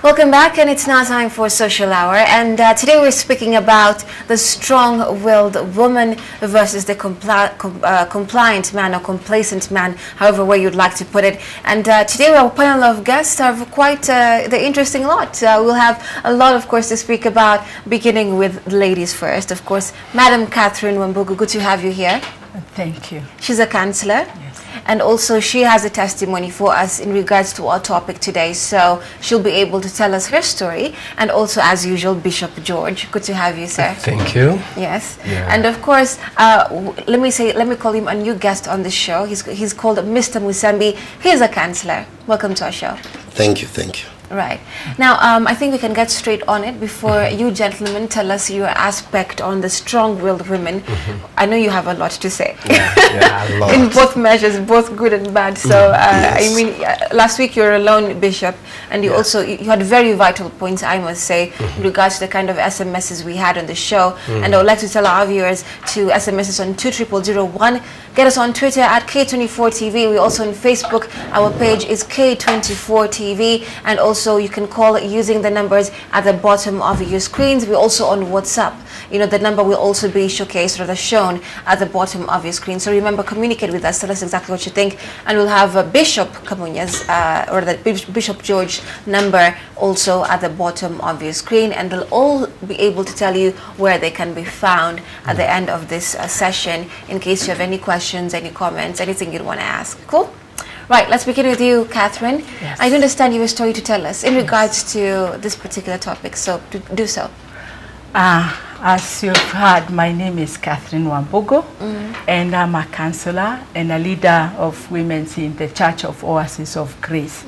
Welcome back, and it's now time for Social Hour. And today we're speaking about the strong-willed woman versus the compliant man or complacent man, however way you'd like to put it. And today our panel of guests are quite the interesting lot. We'll have a lot, of course, to speak about, beginning with ladies first. Of course, Madam Catherine Wambugu, good to have you here. Thank you. She's a councillor. Yes. And also she has a testimony for us in regards to our topic today. So she'll be able to tell us her story. And also, as usual, Bishop George. Good to have you, sir. Thank you. Yes. Yeah. And of course, let me call him a new guest on the show. He's called Mr. Musembi. He's a councillor. Welcome to our show. Thank you, thank you. Right. Now, I think we can get straight on it before you gentlemen tell us your aspect on the strong-willed women. I know you have a lot to say. Yeah, a lot. In both measures, both good and bad. So, yes. I mean, last week you were alone, Bishop, and you also you had very vital points, I must say, in regards to the kind of SMSs we had on the show. And I would like to tell our viewers to SMSs on 20001. Get us on Twitter at K24TV. We're also on Facebook. Our page is K24TV. And also you can call using the numbers at the bottom of your screens. We're also on WhatsApp. You know, the number will also be showcased or shown at the bottom of your screen. So remember, communicate with us. Tell us exactly what you think. And we'll have Bishop Kamunya's or the Bishop George number also at the bottom of your screen. And they'll all be able to tell you where they can be found at the end of this session in case you have any questions, any comments, anything you'd want to ask. Cool? Right, let's begin with you, Catherine. Yes. I do understand you have a story to tell us in regards to this particular topic, so do so. As you've heard, my name is Catherine Wambugu, and I'm a councillor and a leader of women in the Church of Oasis of Grace.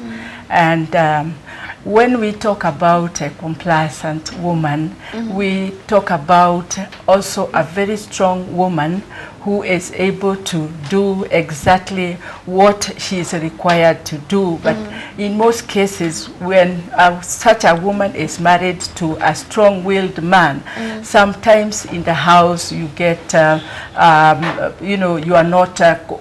And when we talk about a complacent woman, we talk about also a very strong woman who is able to do exactly what she is required to do. But in most cases, when such a woman is married to a strong-willed man, sometimes in the house you get, you know, you are not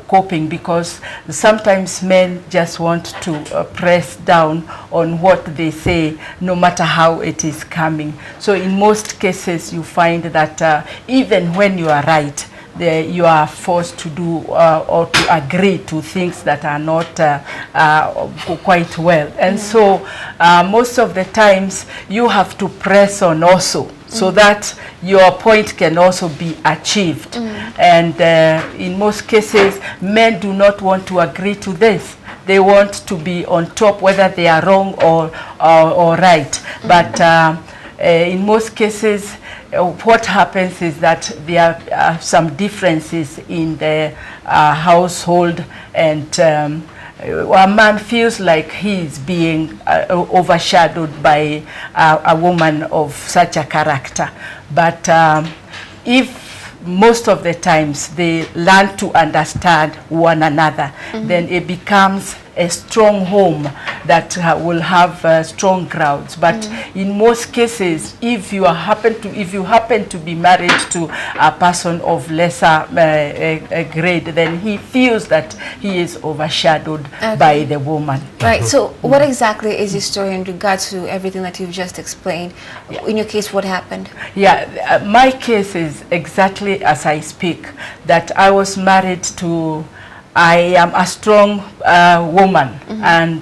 coping because sometimes men just want to press down on what they say, no matter how it is coming. So in most cases, you find that even when you are right, you are forced to do or to agree to things that are not quite well. And so most of the times you have to press on also so that your point can also be achieved. And in most cases, men do not want to agree to this. They want to be on top, whether they are wrong or right. But in most cases, what happens is that there are some differences in the household, and a man feels like he is being overshadowed by a woman of such a character. But if most of the times they learn to understand one another, then it becomes a strong home that will have strong grounds. But in most cases, if you happen to be married to a person of lesser grade, then he feels that he is overshadowed by the woman. Right. So what exactly is your story in regards to everything that you've just explained? In your case, what happened? Yeah, my case is exactly as I speak, that I was married to, I am a strong woman, and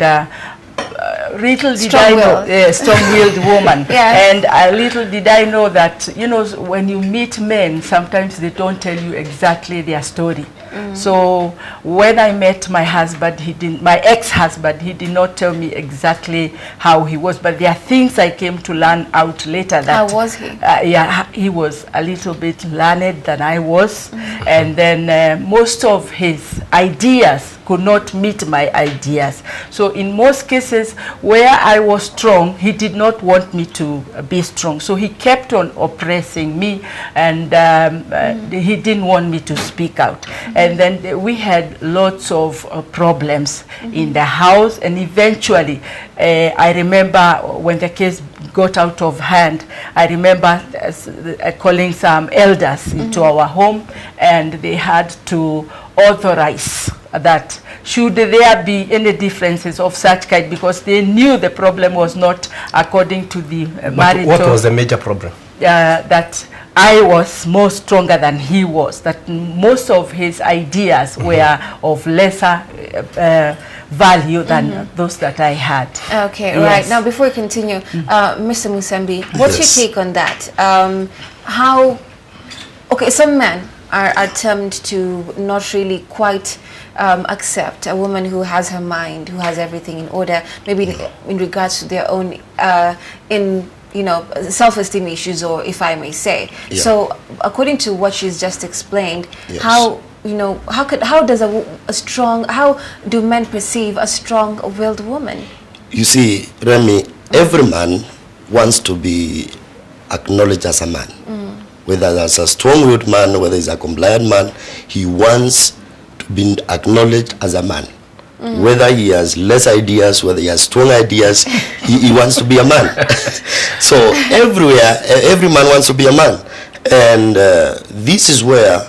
little did I know, strong-willed woman. Yes. And little did I know that, you know, when you meet men, sometimes they don't tell you exactly their story. So when I met my husband, my ex-husband, he did not tell me exactly how he was, but there are things I came to learn out later. That How was he? Yeah, he was a little bit learned than I was, and then most of his ideas could not meet my ideas. So in most cases where I was strong, he did not want me to be strong. So he kept on oppressing me, and he didn't want me to speak out. And then we had lots of problems in the house, and eventually I remember when the case got out of hand, I remember calling some elders into our home, and they had to authorize that should there be any differences of such kind, because they knew the problem was not according to the marital. What was the major problem? That I was more stronger than he was, that most of his ideas were of lesser value than those that I had. Okay, Yes. right. Now, before we continue, Mr. Musembi, what's Yes. your take on that? Okay, some men are termed to not really quite accept a woman who has her mind, who has everything in order, maybe in regards to their own, self-esteem issues, or if I may say. Yeah. So, according to what she's just explained, Yes. how do men perceive a strong-willed woman? You see, Remy, every man wants to be acknowledged as a man. Whether as a strong-willed man, whether he's a compliant man, he wants to be acknowledged as a man. Whether he has less ideas, whether he has strong ideas, he wants to be a man. So everywhere, every man wants to be a man. And this is where,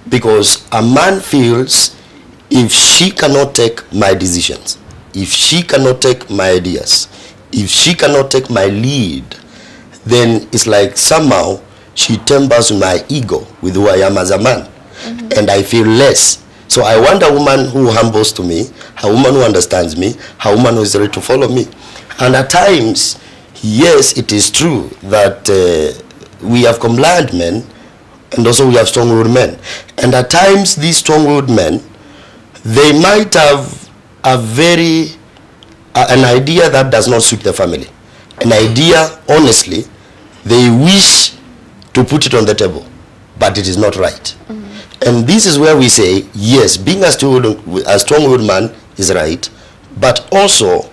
because a man feels, if she cannot take my decisions, if she cannot take my ideas, if she cannot take my lead, then it's like somehow she tempers my ego with who I am as a man. And I feel less. So I want a woman who humbles to me, a woman who understands me, a woman who is ready to follow me. And at times, yes, it is true that we have compliant men, and also we have strong-willed men. And at times, these strong-willed men, they might have an idea that does not suit the family. An idea, honestly, they wish to put it on the table, but it is not right. And this is where we say, yes, being a strong-willed man is right, but also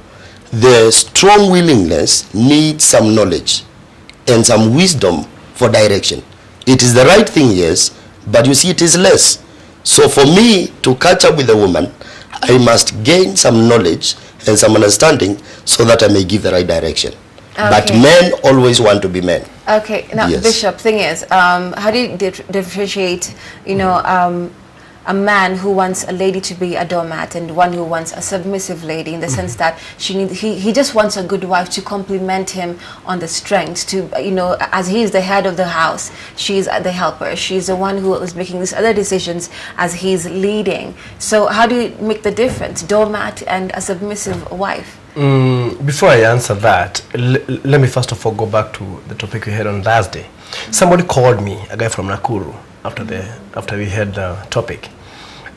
the strong willingness needs some knowledge and some wisdom for direction. It is the right thing, yes, but you see it is less. So for me to catch up with a woman, I must gain some knowledge and some understanding so that I may give the right direction. But Okay. men always want to be men. Okay, now Yes. Bishop, thing is, how do you differentiate, a man who wants a lady to be a doormat and one who wants a submissive lady, in the sense that he just wants a good wife to complement him on the strengths, to, as he is the head of the house, she's the helper, she's the one who is making these other decisions as he's leading. So how do you make the difference, doormat and a submissive wife? Before I answer that, let me first of all go back to the topic we had on Thursday. Somebody called me, a guy from Nakuru, after we had the topic,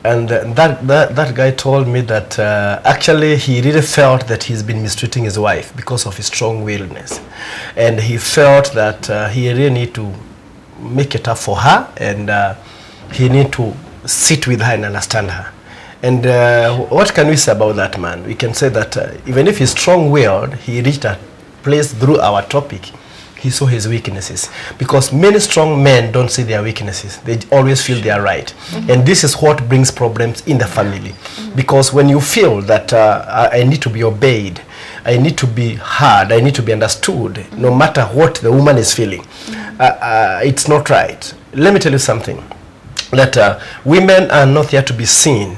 and that guy told me that actually he really felt that he's been mistreating his wife because of his strong-willedness, and he felt that he really need to make it up for her, and he need to sit with her and understand her. And what can we say about that man? We can say that even if he's strong-willed, he reached a place through our topic, he saw his weaknesses. Because many strong men don't see their weaknesses. They always feel they are right. And this is what brings problems in the family. Because when you feel that I need to be obeyed, I need to be heard, I need to be understood, no matter what the woman is feeling, it's not right. Let me tell you something, that women are not there to be seen,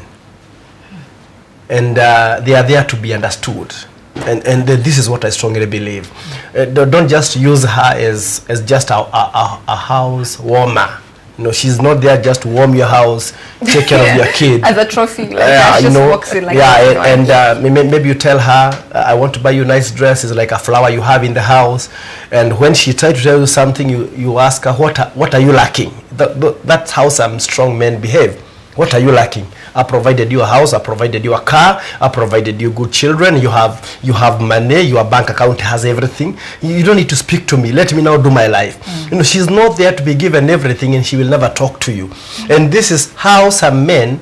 and they are there to be understood. And this is what I strongly believe. Don't just use her as just a house warmer. No, she's not there just to warm your house, take care of your kid. As a trophy, like that, just walks in like that. And maybe you tell her, I want to buy you a nice dress. It's like a flower you have in the house. And when she tries to tell you something, you ask her, what are you lacking? That's how some strong men behave. What are you lacking? I provided you a house, I provided you a car, I provided you good children, you have money, your bank account has everything. You don't need to speak to me. Let me now do my life. She's not there to be given everything, and she will never talk to you. And this is how some men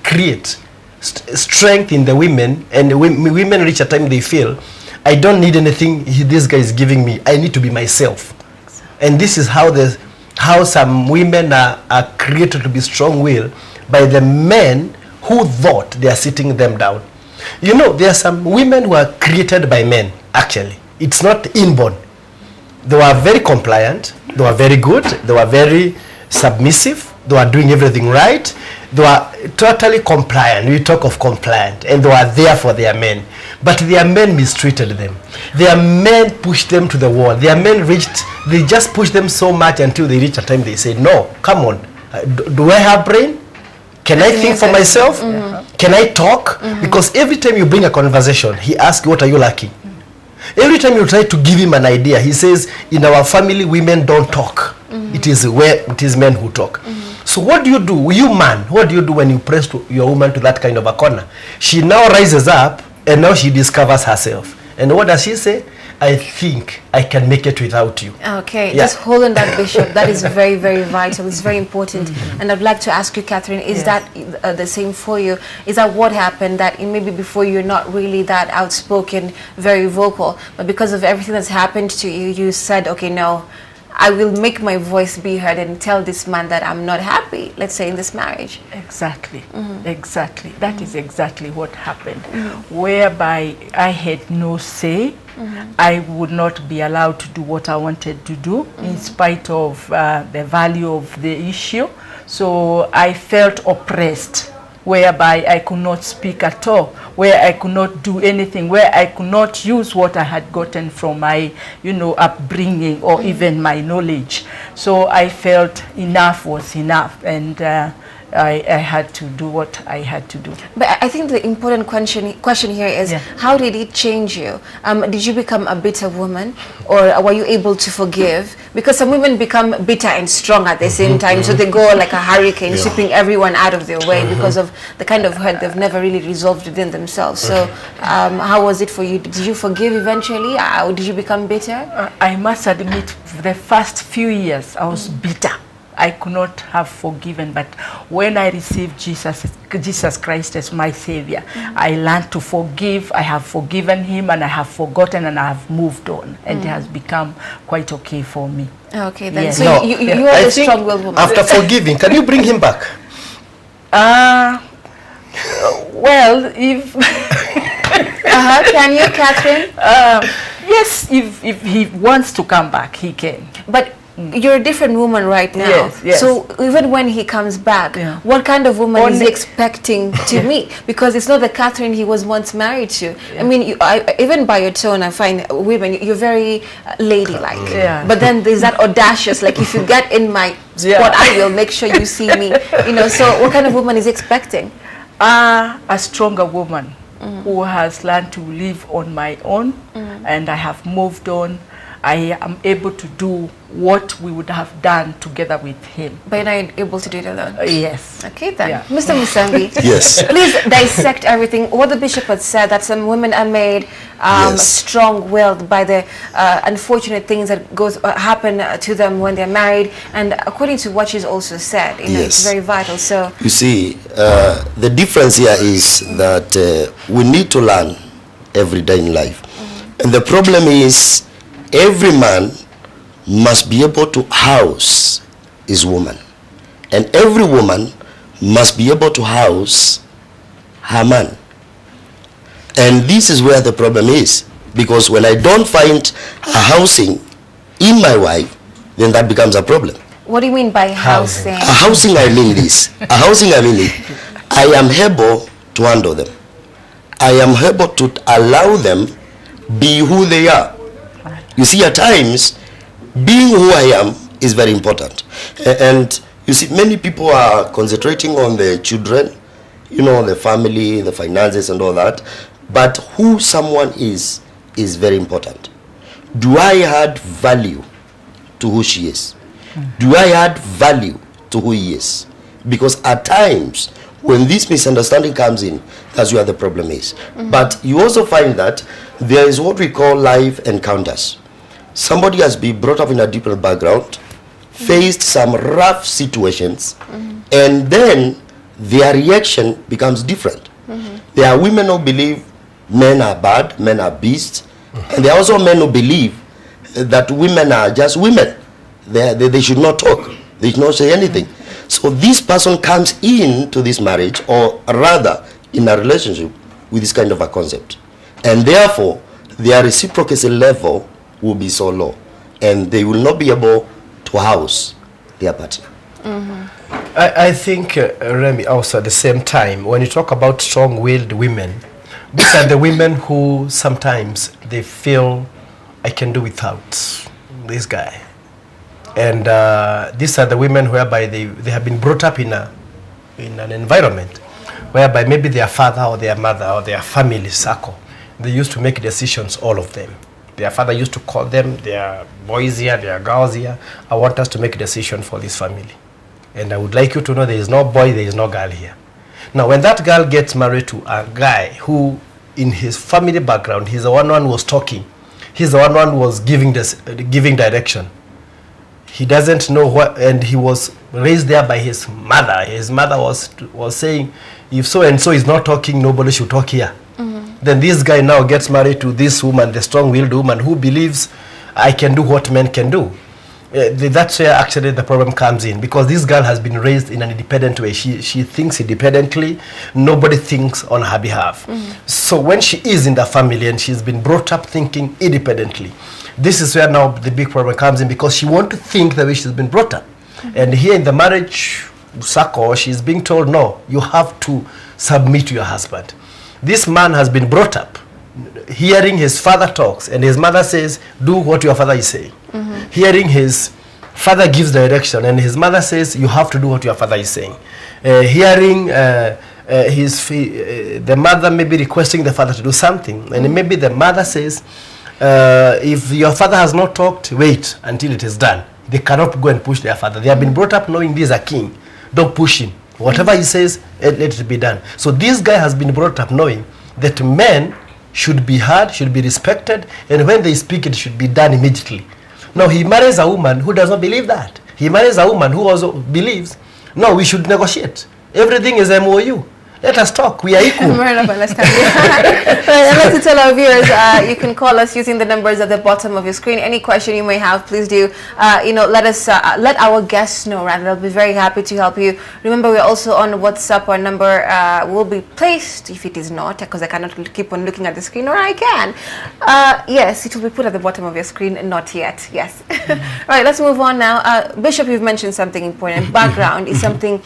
create strength in the women, and women reach a time they feel, I don't need anything this guy is giving me, I need to be myself. And this is how some women are created to be strong-willed by the men who thought they are sitting them down. There are some women who are created by men, actually. It's not inborn. They were very compliant, they were very good, they were very submissive, they were doing everything right, they were totally compliant. We talk of compliant, and they were there for their men. But their men mistreated them. Their men pushed them to the wall. Their men they just pushed them so much until they reached a time they said, no, come on, do I have brain? Can I think for myself? Can I talk? Because every time you bring a conversation, he asks, what are you lacking? Every time you try to give him an idea, he says, in our family, women don't talk. It is men who talk. So what do? You man, what do you do when you press your woman to that kind of a corner? She now rises up, and now she discovers herself. And what does she say? I think I can make it without you. Okay, just hold on that, Bishop. That is very, very vital. It's very important. And I'd like to ask you, Catherine, is that the same for you? Is that what happened, that maybe before you're not really that outspoken, very vocal, but because of everything that's happened to you, you said, okay, no, I will make my voice be heard and tell this man that I'm not happy, let's say, in this marriage. Exactly. Exactly. That is exactly what happened. Whereby I had no say. I would not be allowed to do what I wanted to do in spite of the value of the issue. So I felt oppressed, whereby I could not speak at all, where I could not do anything, where I could not use what I had gotten from my, upbringing or even my knowledge. So I felt enough was enough, and I had to do what I had to do. But I think the important question here is, how did it change you? Did you become a bitter woman, or were you able to forgive? Because some women become bitter and strong at the same time, so they go like a hurricane, sweeping everyone out of their way because of the kind of hurt they've never really resolved within themselves. So how was it for you? Did you forgive eventually, or did you become bitter? I must admit, for the first few years, I was bitter. I could not have forgiven, but when I received Jesus Christ as my Savior, I learned to forgive. I have forgiven him, and I have forgotten, and I have moved on, and it has become quite okay for me. Okay, then. So you are a strong-willed woman. After forgiving, can you bring him back? Well, if can you, Catherine? Yes, if he wants to come back, he can. But you're a different woman right now. Yes. So even when he comes back, what kind of woman is he expecting to meet? Because it's not the Catherine he was once married to. I mean, even by your tone, I find women, you're very ladylike. But then there's that audacious, like, if you get in my spot, I will make sure you see me. So what kind of woman is he expecting? A stronger woman who has learned to live on my own, and I have moved on. I am able to do what we would have done together with him. But you're not able to do it alone? Yes. Okay then. Mr. Musambi, yes. Please dissect everything. What the bishop had said, that some women are made strong-willed by the unfortunate things that happen to them when they're married. And according to what she's also said, it's very vital. So you see, the difference here is that we need to learn every day in life. And the problem is, every man must be able to house his woman, and every woman must be able to house her man. And this is where the problem is, because when I don't find a housing in my wife, then that becomes a problem. What do you mean by housing? A housing, I mean this. A housing, I mean it. I am able to handle them. I am able to allow them be who they are. You see, at times, being who I am is very important. And you see, many people are concentrating on the children, the family, the finances and all that. But who someone is very important. Do I add value to who she is? Do I add value to who he is? Because at times, when this misunderstanding comes in, that's where the problem is. But you also find that there is what we call life encounters. Somebody has been brought up in a different background, faced some rough situations, and then their reaction becomes different. There are women who believe men are bad, men are beasts, and there are also men who believe that women are just women. They should not talk, they should not say anything. So this person comes into this marriage, or rather in a relationship, with this kind of a concept. And therefore, their reciprocity level will be so low, and they will not be able to house their partner. I think, Remy, also at the same time, when you talk about strong-willed women, these are the women who sometimes they feel, I can do without this guy. And these are the women whereby they have been brought up in an environment whereby maybe their father or their mother or their family circle, they used to make decisions, all of them. Their father used to call them, their boys here, their girls here, I want us to make a decision for this family. And I would like you to know there is no boy, there is no girl here. Now, when that girl gets married to a guy who, in his family background, he's the one who was talking, he's the one who was giving direction. He doesn't know what, and he was raised there by his mother. His mother was saying, if so and so is not talking, nobody should talk here. Then this guy now gets married to this woman, the strong-willed woman, who believes I can do what men can do. That's where actually the problem comes in, because this girl has been raised in an independent way. She thinks independently. Nobody thinks on her behalf. So when she is in the family and she's been brought up thinking independently, this is where now the big problem comes in, because she wants to think the way she's been brought up. And here in the marriage circle, she's being told, no, you have to submit to your husband. This man has been brought up hearing his father talks, and his mother says, do what your father is saying. Hearing his father gives direction, and his mother says, you have to do what your father is saying. Hearing the mother maybe requesting the father to do something, and maybe the mother says, if your father has not talked, wait until it is done. They cannot go and push their father. They have been brought up knowing this is a king. Don't push him. Whatever he says, let it be done. So this guy has been brought up knowing that men should be heard, should be respected, and when they speak, it should be done immediately. Now he marries a woman who does not believe that. He marries a woman who also believes, no, we should negotiate. Everything is MOU. Let us talk. We are equal. I'd like to tell our viewers, you can call us using the numbers at the bottom of your screen. Any question you may have, please do. Let us let our guests know. Rather, they'll be very happy to help you. Remember, we're also on WhatsApp. Our number will be placed. If it is not, because I cannot keep on looking at the screen, or I can. Yes, it will be put at the bottom of your screen. Not yet. Yes. All right. Let's move on now. Bishop, you've mentioned something important. Background is something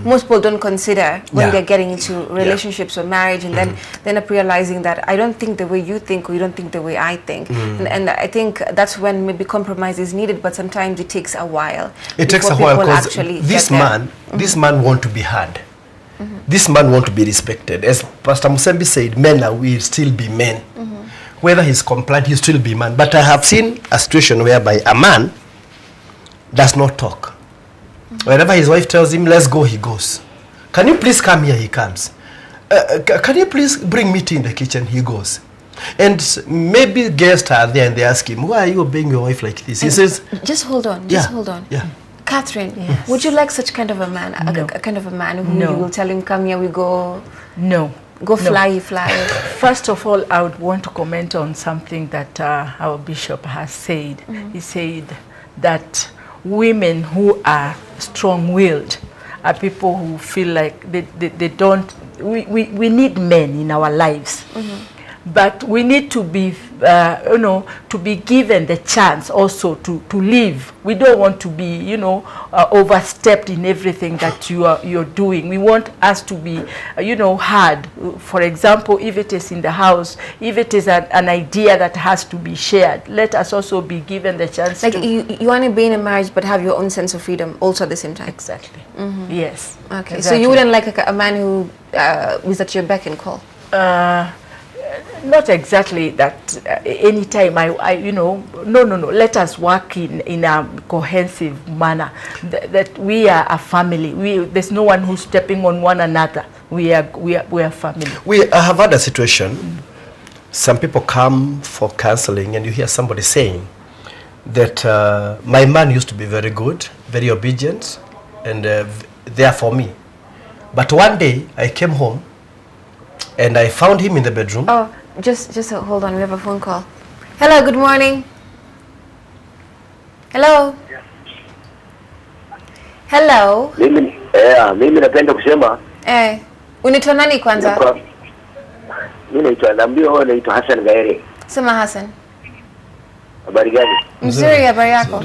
most people don't consider when they're getting into relationships or marriage, and then they end up realizing that I don't think the way you think, or you don't think the way I think. And I think that's when maybe compromise is needed, but sometimes it takes a while. It takes a while, because this man want to be heard. This man want to be respected. As Pastor Musembi said, men will still be men. Whether he's compliant, he'll still be man. But I have seen a situation whereby a man does not talk. Whenever his wife tells him, let's go, he goes. Can you please come here? He comes. Can you please bring me tea in the kitchen? He goes. And maybe guests are there and they ask him, why are you obeying your wife like this? He says, just hold on, hold on. Catherine, would you like such kind of a man? No. A kind of a man who you will tell him, come here, we go. No. Go fly. First of all, I would want to comment on something that our bishop has said. He said that women who are strong-willed are people who feel like they don't, we need men in our lives. But we need to be, to be given the chance also to live. We don't want to be, overstepped in everything that you're doing. We want us to be, heard. For example, if it is in the house, if it is an idea that has to be shared, let us also be given the chance. Like you want to be in a marriage, but have your own sense of freedom also at the same time. Exactly. Yes. Okay. Exactly. So you wouldn't like a man who is at your beck and call. Not exactly that. Anytime no. Let us work in a cohesive manner. That we are a family. There's no one who's stepping on one another. We are family. I have had a situation. Some people come for counseling, and you hear somebody saying that my man used to be very good, very obedient, and there for me. But one day I came home, and I found him in the bedroom. Oh, just hold on. We have a phone call. Hello, good morning. Hello. Hello. Mimi napenda kusema. Unaitwa nani kwanza? Mimi naitwa Hassan Gaere. Sema Hassan. Habari gani? Mzuri, habari yako?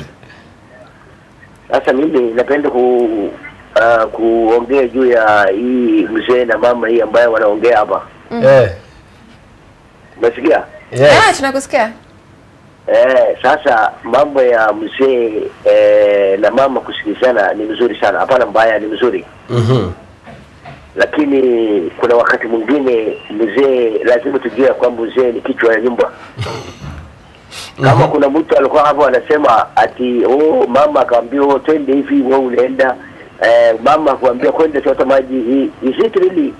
Sasa mimi napenda kuongea juu ya hii mzee na mama hii ambayo wanaongea hapa. Unasikia? Yeah, tunakusikia. Sasa mambo ya mzee na mama kusikizana ni mzuri sana. Hapana mbaya, ni mzuri. Lakini kuna wakati mwingine mzee lazima tujue kwamba mzee ni kichwa ya nyumba. Kama kuna mtu alikuwa hapo anasema ati mama akamwambia twende hivi, wewe unaenda, mama akamwambia kwenda chota maji, is it really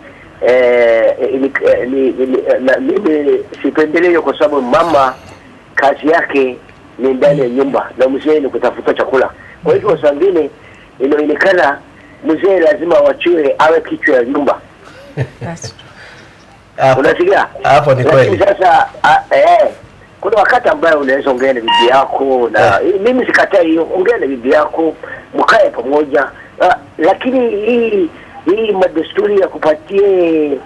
mimi sipendelee, kwa sababu mama kazi yake ni ndani ya nyumba na mzee ni kutafuta chakula. Kwa hivyo sangine inaonekana mzee lazima wachue awe kichwa ya nyumba. Unasikia? Hapo ni kweli. Sasa kuna wakati ambayo unaweza ongea na bibi yako na mimi sikatai hiyo, ongea na bibi yako mkae pamoja, lakini hii madesturi ya kupatie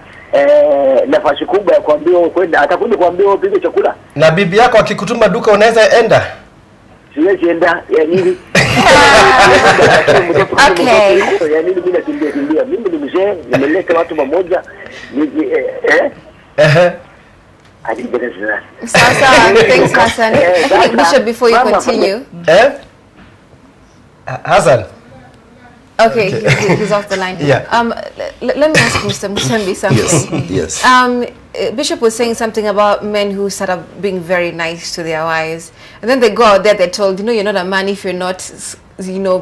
nafasi kubwa ya kuambia kwenda, atakuja kuambia upige chakula. Na bibi yako akikutuma duka unaweza enda? Siwezi enda, ya nini? Okay. Ya nini mimi nakimbia? Mimi ni mzee, nimeleta watu pamoja. Thanks, Hassan. Bishop, before you continue. Hassan. Okay, he's off the line. Yeah. Let me ask Mr. Musembi something. Yes. Bishop was saying something about men who start up being very nice to their wives, and then they go out there, they're told, you're not a man if you're not,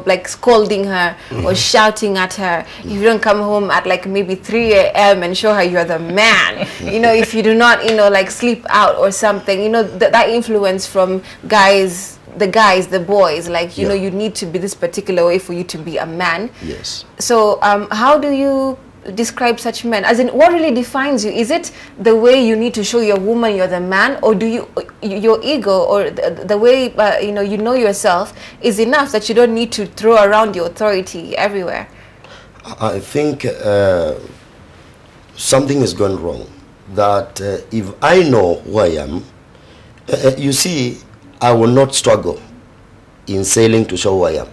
like scolding her or shouting at her. If you don't come home at like maybe 3 a.m. and show her you're the man. If you do not, like sleep out or something, that influence from guys, the boys, like, you need to be this particular way for you to be a man. Yes. So how do you describe such men? As in, what really defines you? Is it the way you need to show your woman you're the man, or do your ego or the way you know yourself is enough that you don't need to throw around your authority everywhere? I think something has gone wrong. That if I know who I am, you see, I will not struggle in sailing to show who I am.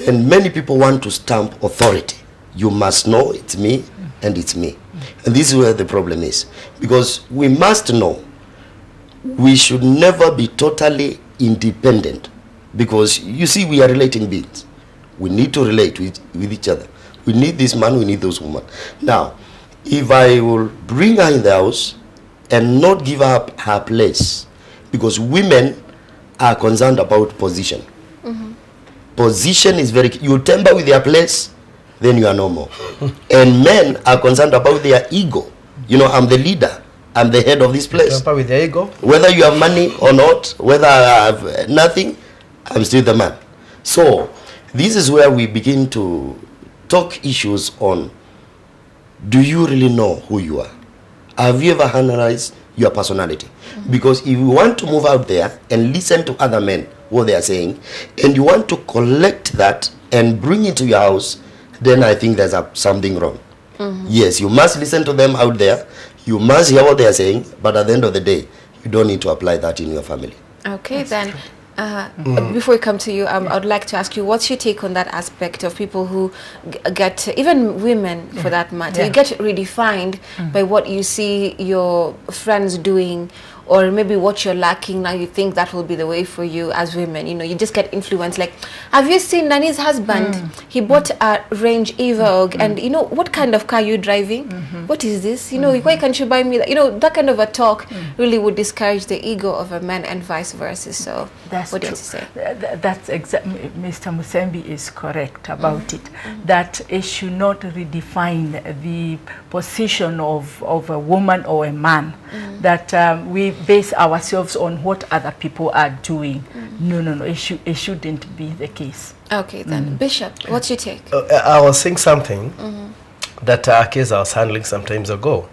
And many people want to stamp authority. You must know it's me and it's me. And this is where the problem is. Because we must know we should never be totally independent. Because you see, we are relating beings. We need to relate with each other. We need this man, we need those women. Now, if I will bring her in the house and not give up her place, because women are concerned about position. Position is very, you temper with their place, then you are no more. And men are concerned about their ego. I'm the leader, I'm the head of this place. Temper with their ego? Whether you have money or not, whether I have nothing, I'm still the man. So this is where we begin to talk issues on, do you really know who you are? Have you ever analyzed your personality? Because if you want to move out there and listen to other men, what they are saying, and you want to collect that and bring it to your house, then I think there's something wrong. Yes, you must listen to them out there, you must hear what they are saying, but at the end of the day, you don't need to apply that in your family. Okay, then. Before we come to you, I would like to ask you, what's your take on that aspect of people who get, even women for that matter, you get redefined by what you see your friends doing, or maybe what you're lacking now, you think that will be the way for you as women. You just get influenced. Like, have you seen Nani's husband? He bought a Range Evoque, and what kind of car you driving? What is this? Why can't you buy me that? That kind of a talk really would discourage the ego of a man and vice versa. So that's what do true. you say? That's exactly, Mr. Musembi is correct about it. That it should not redefine the position of a woman or a man. That we base ourselves on what other people are doing. No, it shouldn't be the case. Okay, then. Bishop, what's your take? I was saying something that a case I was handling some times ago.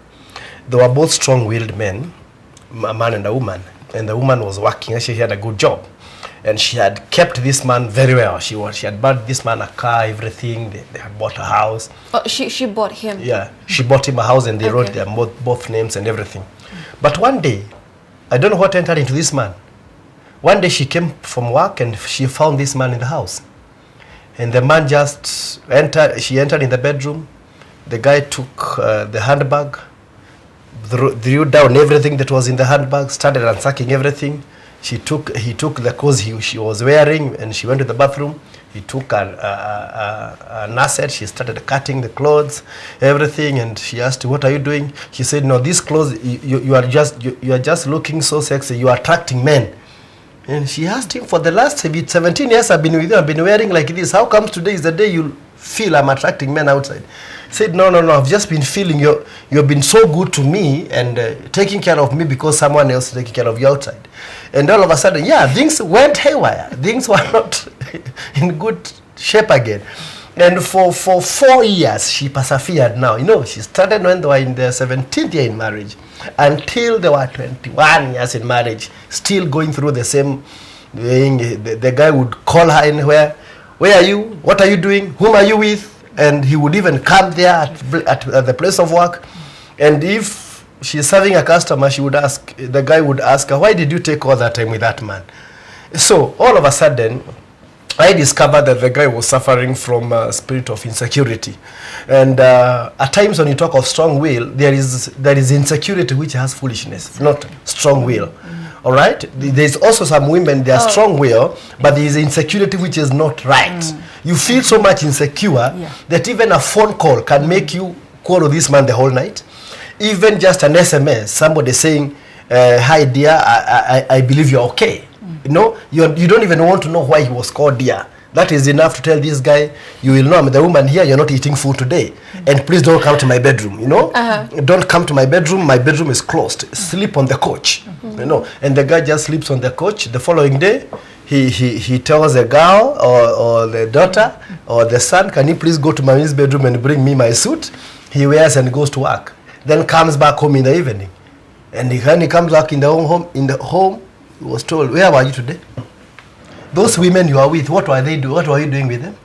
They were both strong-willed men, a man and a woman. And the woman was working, and she had a good job. And she had kept this man very well. She had bought this man a car, everything. They had bought a house. Oh, she bought him? Yeah, she bought him a house, and they wrote their both names and everything. But one day, I don't know what entered into this man. One day she came from work and she found this man in the house. and the man just she entered in the bedroom. The guy took the handbag, threw down everything that was in the handbag, started unsacking everything. He took the clothes she was wearing, and she went to the bathroom. He took a nurse. She started cutting the clothes, everything, and she asked, "What are you doing?" She said, "No, these clothes, you are just looking so sexy. You are attracting men." And she asked him, "For the last 17 years I've been with you, I've been wearing like this. How comes today is the day you feel I'm attracting men outside?" He said, no, I've just been feeling you've been so good to me and taking care of me because someone else is taking care of you outside. And all of a sudden, yeah, things went haywire. Things were not in good shape again. And for 4 years, she persevered now. You know, she started when they were in their 17th year in marriage until they were 21 years in marriage, still going through the same thing. The guy would call her anywhere. "Where are you? What are you doing? Whom are you with?" And he would even come there at the place of work. And if she's serving a customer, the guy would ask her, "Why did you take all that time with that man?" So all of a sudden, I discovered that the guy was suffering from a spirit of insecurity. And at times when you talk of strong will, there is insecurity which has foolishness, not strong will. All right? There's also some women, they are strong will, but there is insecurity which is not right. You feel so much insecure that even a phone call can make you quarrel with this man the whole night. Even just an SMS, somebody saying, "Hi dear, I believe you're okay." You know, you don't even want to know why he was called dear. That is enough to tell this guy, "You will know I'm the woman here, you're not eating food today. And please don't come to my bedroom, you know. Don't come to my bedroom is closed. Sleep on the couch." You know, and the guy just sleeps on the couch. The following day, he tells the girl or the daughter or the son, "Can you please go to mommy's bedroom and bring me my suit?" He wears and goes to work. Then comes back home in the evening. And when he comes back in the home, he was told, "Where were you today? Those women you are with, what were they doing? What were you doing with them?"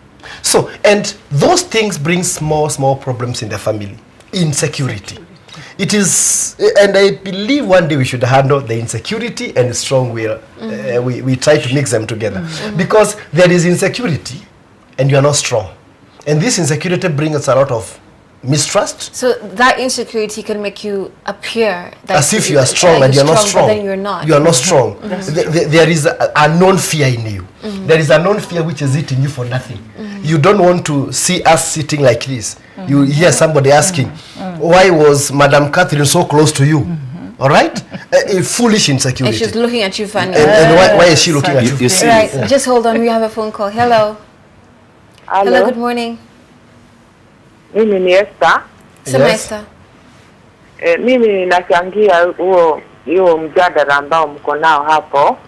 So, and those things bring small problems in the family. Insecurity. It is, and I believe one day we should handle the insecurity and strong will. We try to mix them together. Because there is insecurity and you are not strong. And this insecurity brings a lot of mistrust. So that insecurity can make you appear that as if you are strong and you're not strong. But then you're not. You are not strong. There is a known fear in you. There is a known fear which is eating you for nothing. You don't want to see us sitting like this. You hear somebody asking, "Why was Madam Catherine so close to you?" All right? A foolish insecurity. And she's looking at you funny. And why is she looking at you? You see, Right. Just hold on. We have a phone call. Hello. Hello. Good morning. Mimi ni Esther. Semester. Mimi ninachangia huo mjadala ambao mko nao hapo.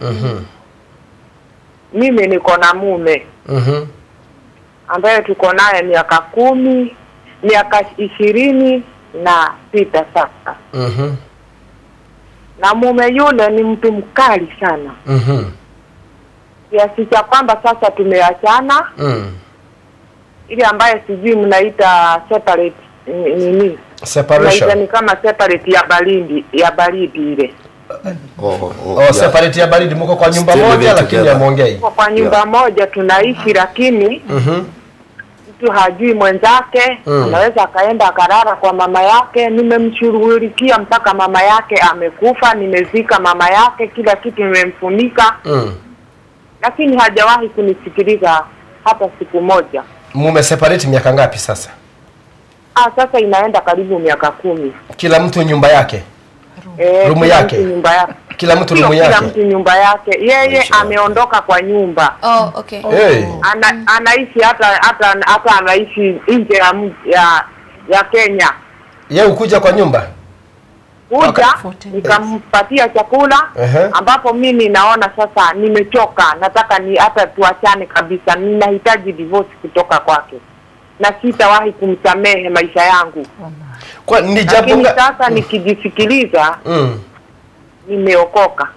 Mimi niko na mume. Ambaye tuko naye miaka 26 sasa. Na mume yule ni mtu mkali sana. Kiasi cha kwamba sasa tumeachana. Ile ambaye sijui mnaita separate nini? Separation. Ni kama separate ya baridi ile. Separate ya baridi, mko kwa nyumba moja lakini hamuongei. Kwa nyumba moja tunaishi lakini mtu hajui mwenzake. Anaweza akaenda akarara kwa mama yake. Nimemshughulikia mpaka mama yake amekufa, nimezika mama yake, kila kitu nimemfunika. Lakini hajawahi kunisikiliza hata siku moja. Mume separate miaka ngapi sasa? Sasa inaenda karibu miaka 10. Kila mtu nyumba yake? Rumu yake? Nyumba yake. Kila mtu rumu yake? Kila mtu nyumba yake. Yeye ameondoka kwa nyumba. Oh, okay. Hey. Anaishi hata anaishi nje ya Kenya. Yeye ukuja kwa nyumba? Kuja, nikampatia chakula, ambapo mimi naona sasa nimechoka, nataka hata tuachane kabisa, ninahitaji divorce kutoka kwake. Na sitawahi kumsamehe maisha yangu. Kwa ni jambo sasa nikijisikiliza, nimeokoka.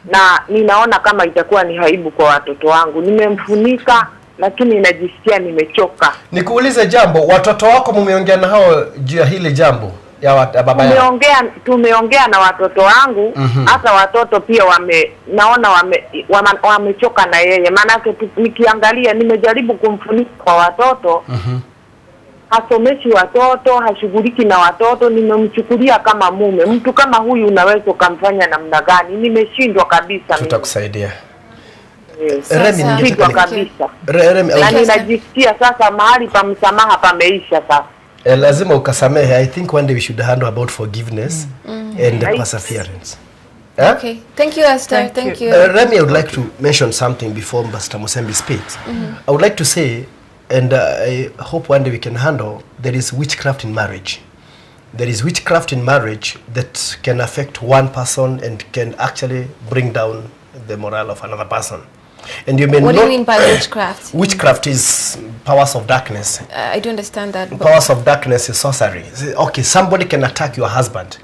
Na ninaona kama itakuwa ni aibu kwa watoto wangu. Nimemfunika lakini najisikia nimechoka. Nikuulize jambo, watoto wako mumeongea na hao juu ya hili jambo ya baba yao. Tumeongea na watoto wangu, hata watoto pia naona wamechoka na yeye. Maana nikiangalia, nimejaribu kumfunika kwa watoto. Hasomeshi watoto, hashughuliki na watoto, nimemchukulia kama mume. Mtu kama huyu unaweza kumfanya namna gani? Nimeshindwa kabisa. Tutakusaidia. Yes. Nimeshindwa kabisa. Na ninajisikia sasa mahali pa msamaha pameisha sasa. Lazima ukasamehe. I think one day we should handle about forgiveness and perseverance. Okay. Thank you, Esther. Thank you. Remy, I would like to mention something before Pastor Musembi speaks. I would like to say, and I hope one day we can handle, there is witchcraft in marriage. There is witchcraft in marriage that can affect one person and can actually bring down the morale of another person. And you may What do you mean by witchcraft? Witchcraft is powers of darkness. I do understand that. Powers of darkness is sorcery. Okay, somebody can attack your husband,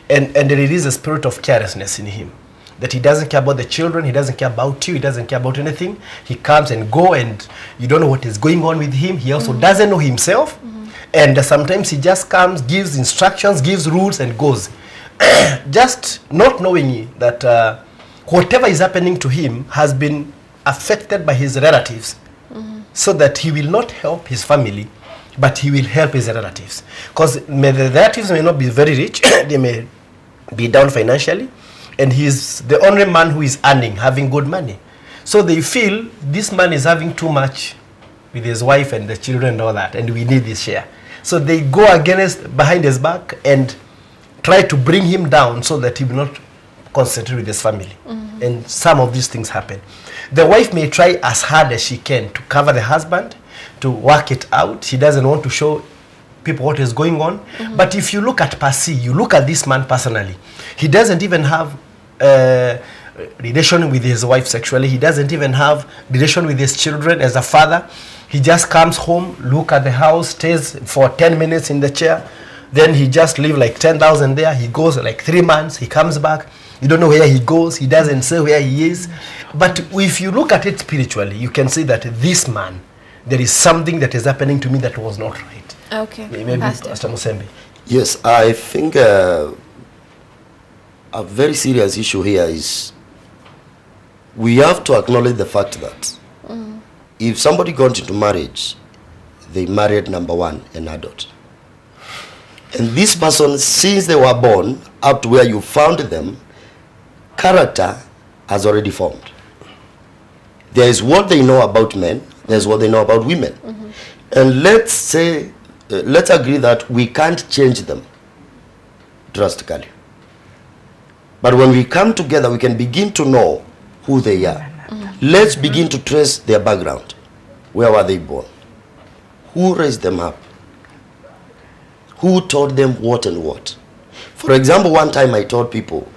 and there is a spirit of carelessness in him. That he doesn't care about the children, he doesn't care about you, he doesn't care about anything. He comes and go, and you don't know what is going on with him. He also doesn't know himself. And sometimes he just comes, gives instructions, gives rules, and goes. Just not knowing that whatever is happening to him has been affected by his relatives, so that he will not help his family, but he will help his relatives. Because the relatives may not be very rich, they may be down financially, and he's the only man who is earning, having good money. So they feel this man is having too much with his wife and the children and all that, and we need this share. So they go behind his back and try to bring him down so that he will not concentrate with his family. And some of these things happen. The wife may try as hard as she can to cover the husband, to work it out. She doesn't want to show people what is going on. But if you look at Percy, you look at this man personally, he doesn't even have relation with his wife sexually. He doesn't even have relation with his children as a father. He just comes home, look at the house, stays for 10 minutes in the chair. Then he just leave like 10,000 there. He goes like 3 months. He comes back. You don't know where he goes. He doesn't say where he is. But if you look at it spiritually, you can see that this man, there is something that is happening to me that was not right. Okay. Maybe Pastor Musembi. Yes, I think a very serious issue here is we have to acknowledge the fact that if somebody got into marriage, they married, number one, an adult. And this person, since they were born up to where you found them, character has already formed. There is what they know about men, there's what they know about women. And let's say, let's agree that we can't change them drastically. But when we come together, we can begin to know who they are. Let's begin to trace their background. Where were they born? Who raised them up? Who taught them what and what? For example, one time I told people,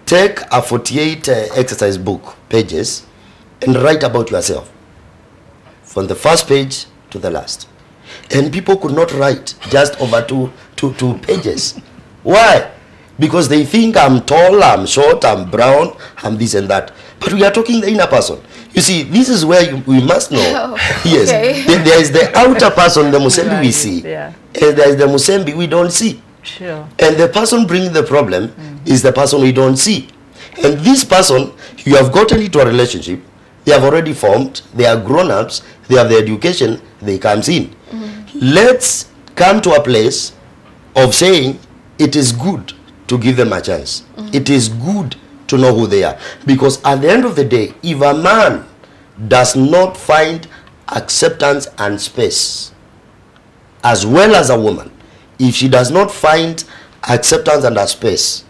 take a 48 exercise book, pages, and write about yourself. From the first page to the last. And people could not write just over two pages. Why? Because they think I'm tall, I'm short, I'm brown, I'm this and that. But we are talking the inner person. You see, this is where we must know. Yes, there is the outer person, the Musembi we see. And there is the Musembi we don't see. Sure. And the person bringing the problem is the person we don't see. And this person, you have gotten into a relationship, they have already formed, they are grown-ups, they have the education, they comes in. Let's come to a place of saying it is good to give them a chance. It is good to know who they are. Because at the end of the day, if a man does not find acceptance and space, as well as a woman, if she does not find acceptance and a space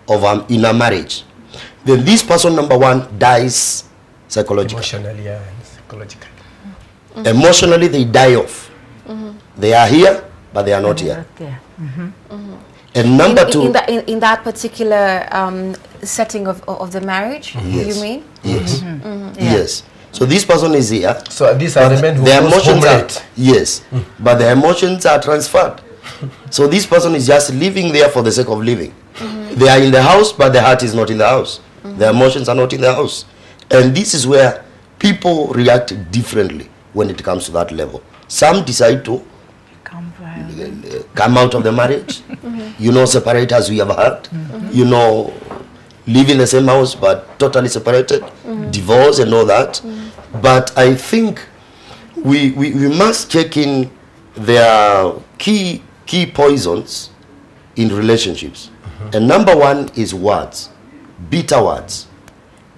of in a marriage, then this person, number one, dies psychologically. Emotionally, yeah, and psychologically. Emotionally, they die off. They are here, but they are not here. And number two, in that particular setting of the marriage, yes. you mean? Yes. Yes. So this person is here. So these are the men who their goes emotions home are, late. yes, but the emotions are transferred. So this person is just living there for the sake of living. They are in the house, but the heart is not in the house. The emotions are not in the house. And this is where people react differently when it comes to that level. Some decide to come out of the marriage. You know, separate as we have heard. You know, live in the same house but totally separated, divorce and all that. But I think we must check in their key poisons in relationships. And number one is words, bitter words.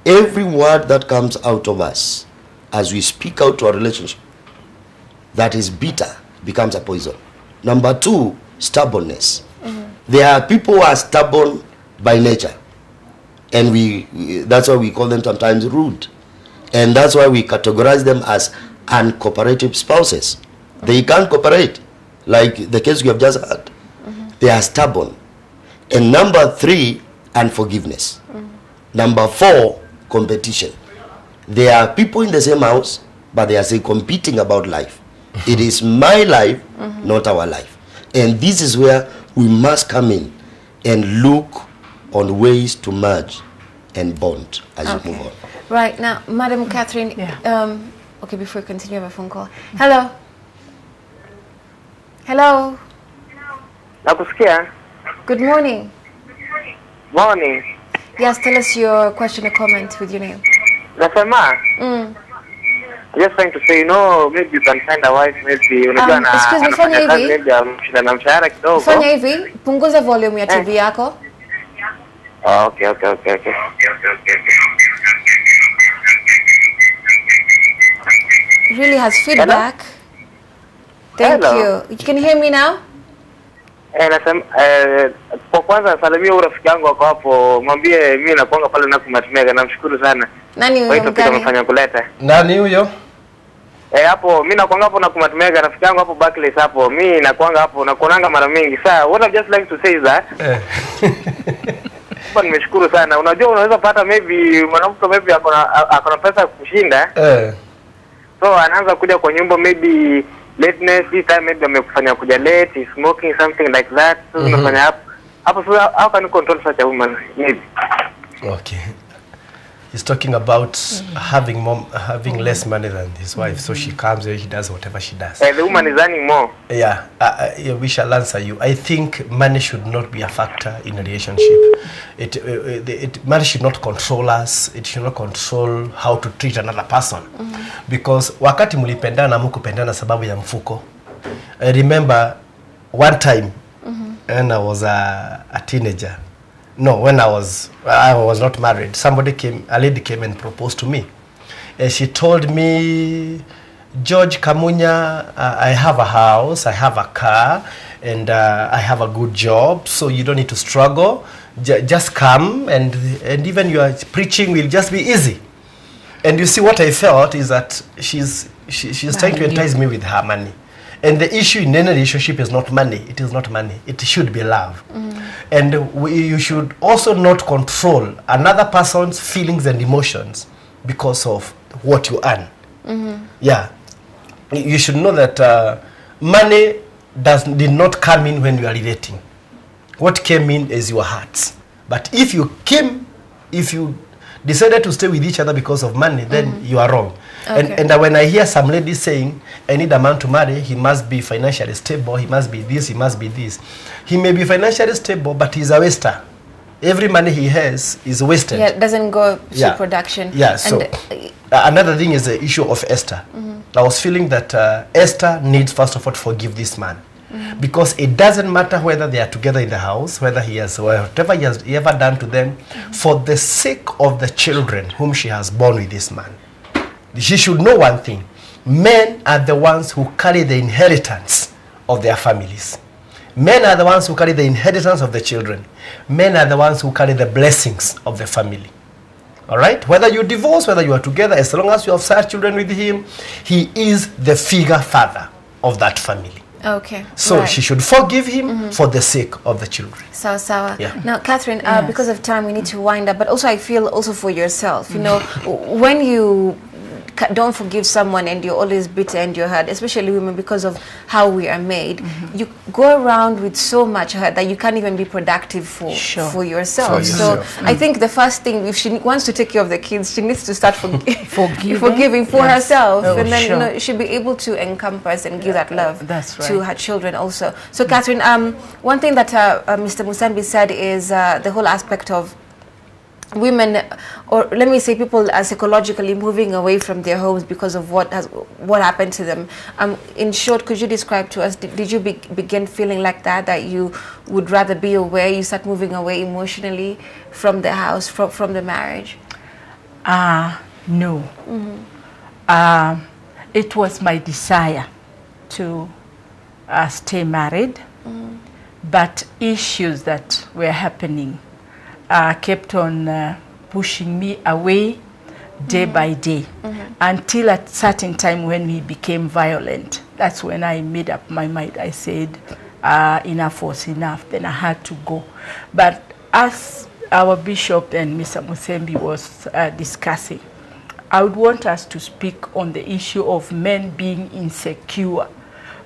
Every word that comes out of us as we speak out to our relationship that is bitter becomes a poison. Number two, stubbornness. There are people who are stubborn by nature, and that's why we call them sometimes rude, and that's why we categorize them as uncooperative spouses. They can't cooperate, like the case we have just had. They are stubborn. And number three, unforgiveness. Number four, competition. There are people in the same house, but they are still competing about life. It is my life, not our life. And this is where we must come in and look on ways to merge and bond as we move on. Right now, Madam Catherine, okay, before we continue, I have a phone call. Hello? Hello? Nakusikia? Good morning. Morning. Yes, tell us your question or comment with your name. Nasema? Just trying to say, you know, maybe you can find a wife, maybe excuse me, fanya hivi. maybe na mshahara kidogo. Fanya hivi, punguza volume ya TV yako. Okay. It really has feedback. Thank you. You can hear me now? Nasema kwa kwanza salimia urafiki yangu wako hapo, mwambie mimi nakuanga pale na kumatimega, namshukuru sana. Nani huyo mgani? Kwa hiyo tumefanya kuleta. Nani huyo? Hapo mimi nakuanga hapo na kumatimega, rafiki yangu hapo Barclays hapo. Mimi nakuanga hapo na kuonanga mara mingi. Sasa what I just like to say is that Kwa nimeshukuru sana. Unajua unaweza pata maybe mwanamke maybe akona pesa kushinda. So anaanza kuja kwa nyumba maybe lateness, this time maybe amekufanya kuja late, smoking, something like that. So unafanya hapo so how can you control such a woman? Maybe. Okay. He's talking about having less money than his wife, so she comes here, he does whatever she does. The woman is earning more. Yeah, we shall answer you. I think money should not be a factor in a relationship. Money should not control us. It should not control how to treat another person. Because wakati mlipendana mkupendana sababu ya mfuko. I remember one time when I was a teenager. No, when I was not married. A lady came and proposed to me. She told me, George Kamunya, I have a house, I have a car, and I have a good job, so you don't need to struggle. Just come, and even your preaching will just be easy. And you see, what I felt is that she's trying to entice me with her money. And the issue in any relationship is not money. It is not money. It should be love. And you should also not control another person's feelings and emotions because of what you earn. Yeah. You should know that money did not come in when you are relating. What came in is your hearts. But if you decided to stay with each other because of money, then you are wrong. Okay. And when I hear some ladies saying, I need a man to marry, he must be financially stable, he must be this, he must be this. He may be financially stable, but he's a waster. Every money he has is wasted. Yeah, it doesn't go to production. Yeah, so another thing is the issue of Esther. I was feeling that Esther needs, first of all, to forgive this man. Because it doesn't matter whether they are together in the house, whether he has whatever he has ever done to them, for the sake of the children whom she has born with this man. She should know one thing. Men are the ones who carry the inheritance of their families. Men are the ones who carry the inheritance of the children. Men are the ones who carry the blessings of the family. All right? Whether you divorce, whether you are together, as long as you have such children with him, he is the figure father of that family. Okay. So she should forgive him for the sake of the children. Sawa. Yeah. Now, Catherine, because of time, we need to wind up. But also, I feel also for yourself. You know, when you don't forgive someone and you're always bitter and you're hurt, especially women, because of how we are made. You go around with so much hurt that you can't even be productive for yourself. So I think the first thing, if she wants to take care of the kids, she needs to start forgiving for herself, and then you know, she'll be able to encompass and give that love to her children also. So Catherine, one thing that Mr. Musembi said is the whole aspect of women, or let me say people, are psychologically moving away from their homes because of what happened to them. In short, could you describe to us, did you begin feeling like that you would rather be away, you start moving away emotionally from the house, from the marriage? No. It was my desire to stay married, but issues that were happening kept on pushing me away day by day, until at a certain time when we became violent. That's when I made up my mind. I said enough was enough. Then I had to go. But as our bishop and Mr. Musembi was discussing, I would want us to speak on the issue of men being insecure,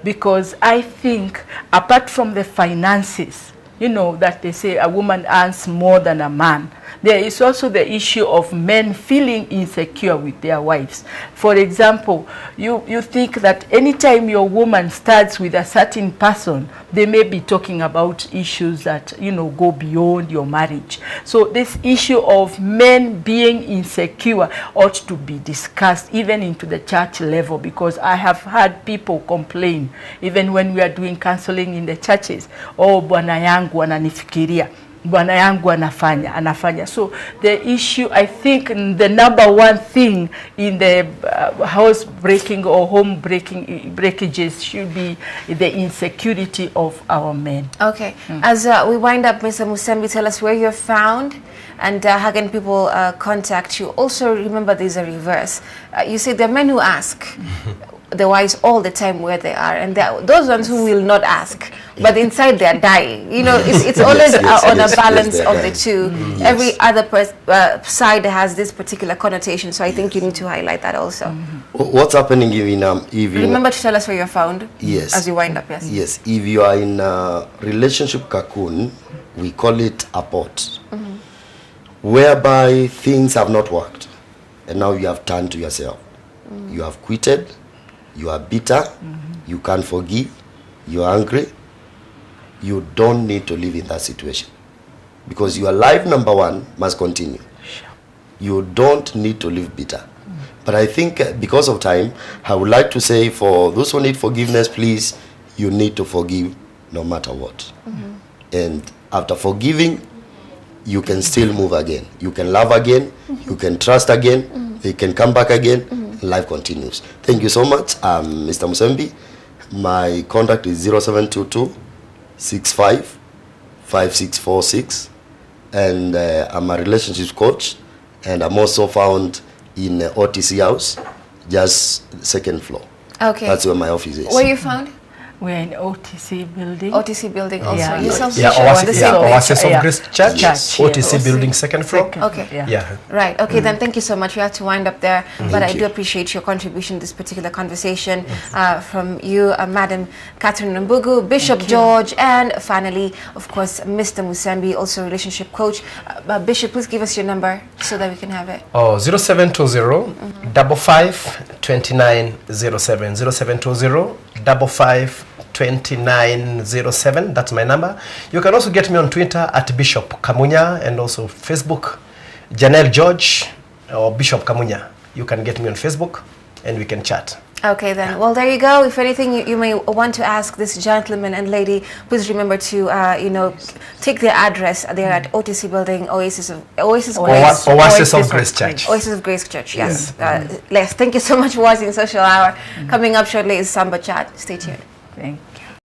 because I think apart from the finances, you know, that they say a woman earns more than a man, there is also the issue of men feeling insecure with their wives. For example, you think that anytime your woman starts with a certain person, they may be talking about issues that, you know, go beyond your marriage. So this issue of men being insecure ought to be discussed even into the church level, because I have had people complain, even when we are doing counseling in the churches, oh, bwana yangu ananifikiria, bwana yangu anafanya. So the issue, I think the number one thing in the house breaking or home breakages should be the insecurity of our men. Okay. As we wind up, Mr. Musembi, tell us where you're found and how can people contact you. Also remember there's a reverse. You say there are men who ask the wives all the time where they are, and there are those ones who will not ask, but inside they are dying. You know, it's always on a balance of the two. Every other side has this particular connotation, so I think you need to highlight that also. What's happening if remember to tell us where you're found? Yes. As you wind up, yes. Yes. If you are in a relationship cocoon, we call it a pot, whereby things have not worked, and now you have turned to yourself. You have quitted. You are bitter, you can't forgive, you are angry. You don't need to live in that situation, because your life, number one, must continue. You don't need to live bitter. But I think because of time, I would like to say, for those who need forgiveness, please, you need to forgive no matter what. And after forgiving, you can still move again. You can love again, you can trust again, you can come back again. Life continues. Thank you so much, Mr. Musembi. My contact is 0722 65 5646, and I'm a relationships coach, and I'm also found in OTC House, just second floor. Okay. That's where my office is. Where are you found? We're in OTC building. OTC building also. Yeah. Oasis of Grace Church. Yes. OTC building, second floor. Okay. Yeah. Right. Okay. Then thank you so much. We have to wind up there, but I do appreciate your contribution to this particular conversation from you, Madam Catherine Wambugu, Bishop George, and finally, of course, Mr. Musembi, also relationship coach. Bishop, please give us your number so that we can have it. 0720 55 2907. 0720 55 2907. That's my number. You can also get me on Twitter at Bishop Kamunya, and also Facebook, Janelle George or Bishop Kamunya. You can get me on Facebook and we can chat. Okay then. Well, there you go. If anything you may want to ask this gentleman and lady, please remember to take their address. They're at OTC Building, Oasis of Grace Church. Oasis of Grace Church. Yes. Les, thank you so much for watching Social Hour. Coming up shortly is Samba Chat. Stay tuned. Thank you.